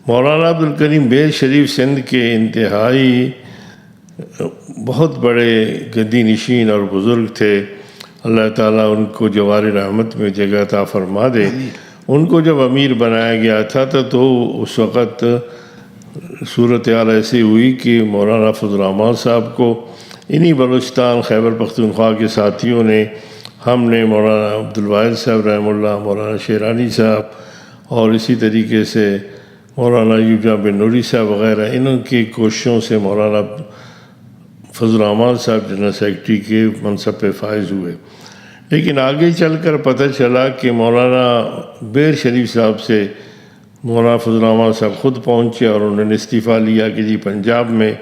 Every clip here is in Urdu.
مولانا عبدالکریم بیر شریف سندھ کے انتہائی بہت بڑے گدی نشین اور بزرگ تھے، اللہ تعالیٰ ان کو جوار رحمت میں جگہ عطا فرما دے۔ ان کو جب امیر بنایا گیا تھا تو اس وقت صورتحال ایسی ہوئی کہ مولانا فضل الرحمان صاحب کو انہی بلوچستان خیبر پختونخوا کے ساتھیوں نے، ہم نے، مولانا عبدالواحد صاحب رحمہ اللہ، مولانا شیرانی صاحب اور اسی طریقے سے مولانا یوجا بن نوری صاحب وغیرہ، انہوں کی کوششوں سے مولانا فضل الرحمان صاحب جنرل سیکرٹری کے منصب پہ فائز ہوئے۔ لیکن آگے چل کر پتہ چلا کہ مولانا بیر شریف صاحب سے مولانا فضل الرحمان صاحب خود پہنچے اور انہوں نے استعفیٰ لیا کہ جی پنجاب میں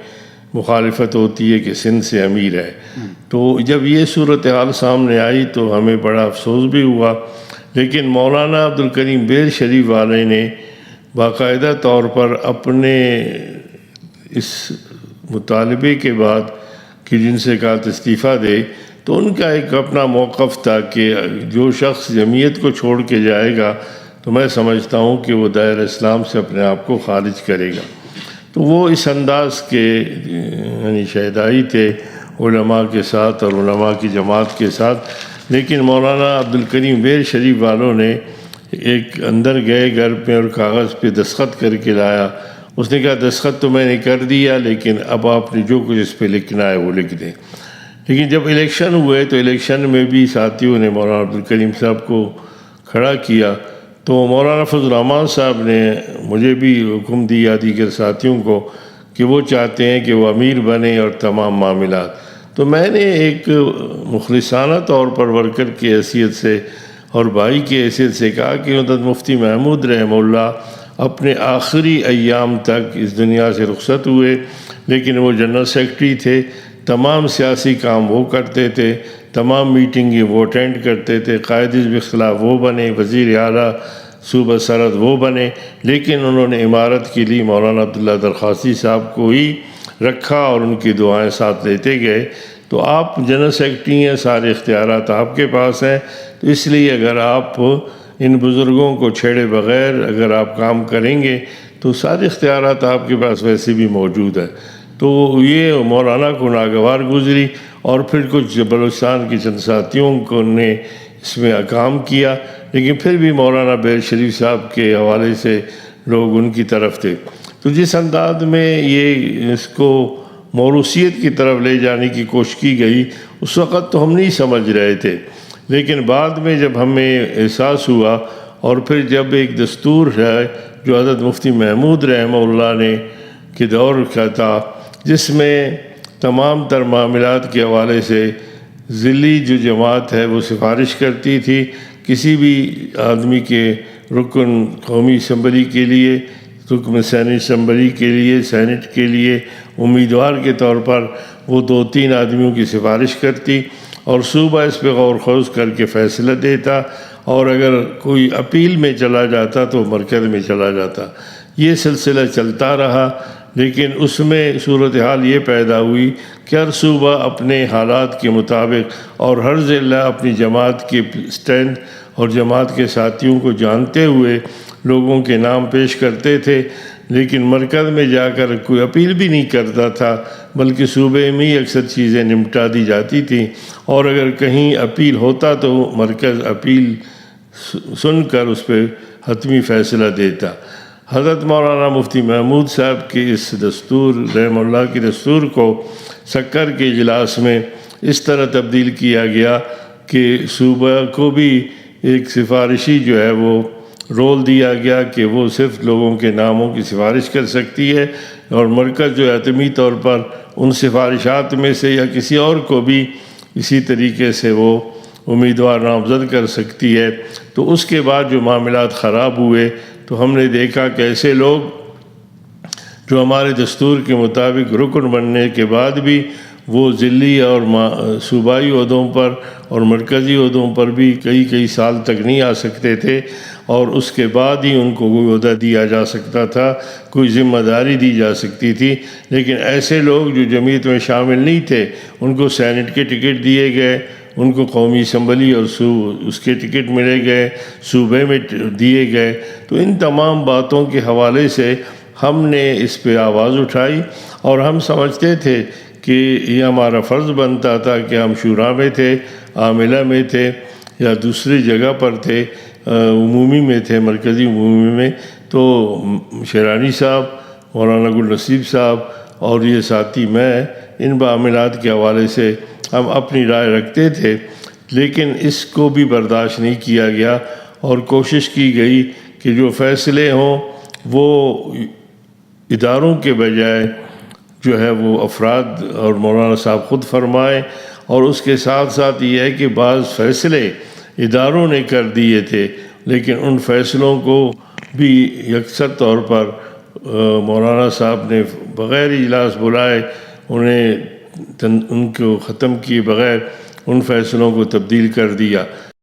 مخالفت ہوتی ہے کہ سندھ سے امیر ہے۔ تو جب یہ صورتحال سامنے آئی تو ہمیں بڑا افسوس بھی ہوا، لیکن مولانا عبدالکریم بیر شریف والے نے باقاعدہ طور پر اپنے اس مطالبے کے بعد کہ جن سے کہا استعفیٰ دے، تو ان کا ایک اپنا موقف تھا کہ جو شخص جمعیت کو چھوڑ کے جائے گا تو میں سمجھتا ہوں کہ وہ دائرہ اسلام سے اپنے آپ کو خارج کرے گا۔ تو وہ اس انداز کے یعنی شہدائی تھے علماء کے ساتھ اور علماء کی جماعت کے ساتھ۔ لیکن مولانا عبدالکریم بیر شریف والوں نے ایک اندر گئے گھر پہ اور کاغذ پہ دستخط کر کے لایا۔ اس نے کہا دستخط تو میں نے کر دیا، لیکن اب آپ نے جو کچھ اس پہ لکھنا ہے وہ لکھ دیں۔ لیکن جب الیکشن ہوئے تو الیکشن میں بھی ساتھیوں نے مولانا عبدالکریم صاحب کو کھڑا کیا، تو مولانا فضل الرحمان صاحب نے مجھے بھی حکم دیا دیگر ساتھیوں کو کہ وہ چاہتے ہیں کہ وہ امیر بنے اور تمام معاملات۔ تو میں نے ایک مخلصانہ طور پر ورکر کی حیثیت سے اور بھائی کی حیثیت سے کہا کہ حضرت مفتی محمود رحمہ اللہ اپنے آخری ایام تک اس دنیا سے رخصت ہوئے، لیکن وہ جنرل سیکرٹری تھے، تمام سیاسی کام وہ کرتے تھے، تمام میٹنگیں وہ اٹینڈ کرتے تھے، قائد حزب اختلاف وہ بنے، وزیر اعلیٰ صوبہ سرحد وہ بنے، لیکن انہوں نے امارت کے لیے مولانا عبداللہ درخواسی صاحب کو ہی رکھا اور ان کی دعائیں ساتھ لیتے گئے۔ تو آپ جنرل سیکرٹری ہیں، سارے اختیارات آپ کے پاس ہیں، تو اس لیے اگر آپ ان بزرگوں کو چھیڑے بغیر اگر آپ کام کریں گے تو سارے اختیارات آپ کے پاس ویسے بھی موجود ہیں۔ تو یہ مولانا کو ناگوار گزری، اور پھر کچھ بلوچستان کے چند ساتھیوں کو نے اس میں کام کیا، لیکن پھر بھی مولانا بیر شریف صاحب کے حوالے سے لوگ ان کی طرف تھے۔ تو جس انداز میں یہ اس کو موروثیت کی طرف لے جانے کی کوشش کی گئی، اس وقت تو ہم نہیں سمجھ رہے تھے، لیکن بعد میں جب ہمیں احساس ہوا، اور پھر جب ایک دستور ہے جو حضرت مفتی محمود رحمہ اللہ نے کے دور کا تھا، جس میں تمام تر معاملات کے حوالے سے ذلی جو جماعت ہے وہ سفارش کرتی تھی کسی بھی آدمی کے رکن قومی اسمبلی کے لیے، رکن سینٹ اسمبلی کے لیے، سینٹ کے لیے امیدوار کے طور پر وہ 2-3 آدمیوں کی سفارش کرتی، اور صوبہ اس پہ غور خوض کر کے فیصلہ دیتا، اور اگر کوئی اپیل میں چلا جاتا تو مرکز میں چلا جاتا۔ یہ سلسلہ چلتا رہا، لیکن اس میں صورتحال یہ پیدا ہوئی کہ ہر صوبہ اپنے حالات کے مطابق اور ہر ضلع اپنی جماعت کے سٹینڈ اور جماعت کے ساتھیوں کو جانتے ہوئے لوگوں کے نام پیش کرتے تھے، لیکن مرکز میں جا کر کوئی اپیل بھی نہیں کرتا تھا، بلکہ صوبے میں ہی اکثر چیزیں نمٹا دی جاتی تھیں، اور اگر کہیں اپیل ہوتا تو مرکز اپیل سن کر اس پہ حتمی فیصلہ دیتا۔ حضرت مولانا مفتی محمود صاحب کے اس دستور رحمہ اللہ کے دستور کو سکر کے اجلاس میں اس طرح تبدیل کیا گیا کہ صوبہ کو بھی ایک سفارشی جو ہے وہ رول دیا گیا کہ وہ صرف لوگوں کے ناموں کی سفارش کر سکتی ہے، اور مرکز جو حتمی طور پر ان سفارشات میں سے یا کسی اور کو بھی اسی طریقے سے وہ امیدوار نامزد کر سکتی ہے۔ تو اس کے بعد جو معاملات خراب ہوئے تو ہم نے دیکھا کہ ایسے لوگ جو ہمارے دستور کے مطابق رکن بننے کے بعد بھی وہ ضلعی اور صوبائی عہدوں پر اور مرکزی عہدوں پر بھی کئی سال تک نہیں آ سکتے تھے، اور اس کے بعد ہی ان کو کوئی عہدہ دیا جا سکتا تھا، کوئی ذمہ داری دی جا سکتی تھی۔ لیکن ایسے لوگ جو جمعیت میں شامل نہیں تھے ان کو سینٹ کے ٹکٹ دیے گئے، ان کو قومی اسمبلی اور اس کے ٹکٹ ملے گئے، صوبے میں دیے گئے۔ تو ان تمام باتوں کے حوالے سے ہم نے اس پہ آواز اٹھائی، اور ہم سمجھتے تھے کہ یہ ہمارا فرض بنتا تھا کہ ہم شورا میں تھے، عاملہ میں تھے یا دوسری جگہ پر تھے، عمومی میں تھے، مرکزی عمومی میں، تو شیرانی صاحب، مولانا گل نصیب صاحب اور یہ ساتھی میں ان معاملات کے حوالے سے ہم اپنی رائے رکھتے تھے، لیکن اس کو بھی برداشت نہیں کیا گیا، اور کوشش کی گئی کہ جو فیصلے ہوں وہ اداروں کے بجائے جو ہے وہ افراد اور مولانا صاحب خود فرمائے۔ اور اس کے ساتھ ساتھ یہ ہے کہ بعض فیصلے اداروں نے کر دیے تھے، لیکن ان فیصلوں کو بھی یکسر طور پر مولانا صاحب نے بغیر اجلاس بلائے ان کو ختم کیے بغیر ان فیصلوں کو تبدیل کر دیا۔